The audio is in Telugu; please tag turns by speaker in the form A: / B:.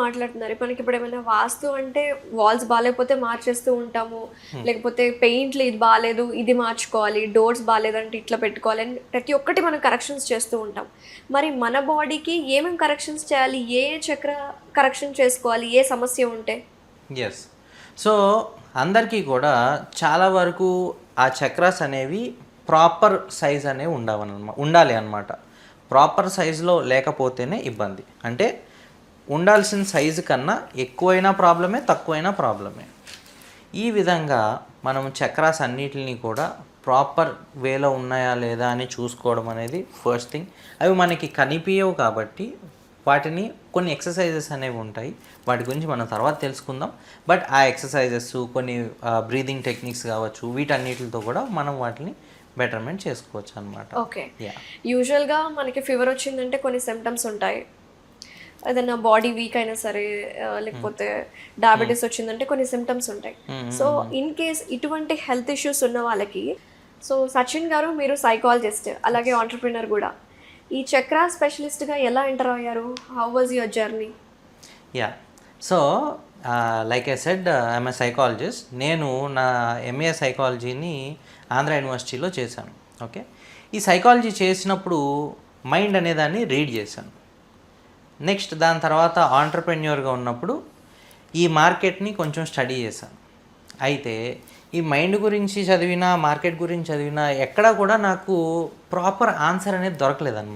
A: మాట్లాడుతున్నారు. మనకి ఇప్పుడు ఏమైనా వాస్తు అంటే వాల్స్ బాలేకపోతే మార్చేస్తూ ఉంటాము. లేకపోతే పెయింట్లు ఇది బాలేదు, ఇది మార్చుకోవాలి. డోర్స్ బాలేదంటే ఇట్లా పెట్టుకోవాలి అని ప్రతి ఒక్కటి మనం కరెక్షన్స్ చేస్తూ ఉంటాం. మరి మన బాడీకి ఏమేమి కరెక్షన్స్ చేయాలి? ఏ ఏ చక్ర కరెక్షన్ చేసుకోవాలి? ఏ సమస్య ఉంటే?
B: ఎస్. సో అందరికీ కూడా చాలా వరకు ఆ చక్రాస్ అనేవి ప్రాపర్ సైజ్ అనేవి ఉండాలి అన్నమాట. ప్రాపర్ సైజులో లేకపోతేనే ఇబ్బంది. అంటే ఉండాల్సిన సైజు కన్నా ఎక్కువైనా ప్రాబ్లమే, తక్కువైనా ప్రాబ్లమే. ఈ విధంగా మనం చక్రాస్ అన్నిటిని కూడా ప్రాపర్ వేలో ఉన్నాయా లేదా అని చూసుకోవడం అనేది ఫస్ట్ థింగ్. అవి మనకి కనిపించవు కాబట్టి వాటిని కొన్ని ఎక్సర్సైజెస్ అనేవి ఉంటాయి, వాటి గురించి మనం తర్వాత తెలుసుకుందాం. బట్ ఆ ఎక్సర్సైజెస్ కొన్ని బ్రీదింగ్ టెక్నిక్స్ కావచ్చు, వీటన్నిటితో కూడా మనం వాటిని బెటర్మెంట్ చేసుకోవచ్చు అనమాట.
A: ఓకే. యూజువల్గా మనకి ఫీవర్ వచ్చిందంటే కొన్ని సిమ్టమ్స్ ఉంటాయి. ఏదైనా బాడీ వీక్ అయినా సరే, లేకపోతే డయాబెటీస్ వచ్చిందంటే కొన్ని సిమ్టమ్స్ ఉంటాయి. సో ఇన్ కేస్ ఇటువంటి హెల్త్ ఇష్యూస్ ఉన్న వాళ్ళకి, సో సచిన్ గారు మీరు సైకాలజిస్ట్ అలాగే ఆంటర్ప్రినర్ కూడా, ఈ చక్ర స్పెషలిస్ట్గా ఎలా ఎంటర్ అయ్యారు? How was your journey?
B: Yeah. So like I said, I'm a psychologist. నేను నా ఎంఏ సైకాలజీని ఆంధ్ర యూనివర్సిటీలో చేశాను. ఓకే. ఈ సైకాలజీ చేసినప్పుడు మైండ్ అనేదాన్ని రీడ్ చేశాను. నెక్స్ట్ దాని తర్వాత ఆంటర్ప్రెన్యూర్గా ఉన్నప్పుడు ఈ మార్కెట్ని కొంచెం స్టడీ చేశాను. అయితే ఈ మైండ్ గురించి చదివినా, మార్కెట్ గురించి చదివినా ఎక్కడా కూడా నాకు ప్రాపర్ ఆన్సర్ అనేది దొరకలేదన్నమాట.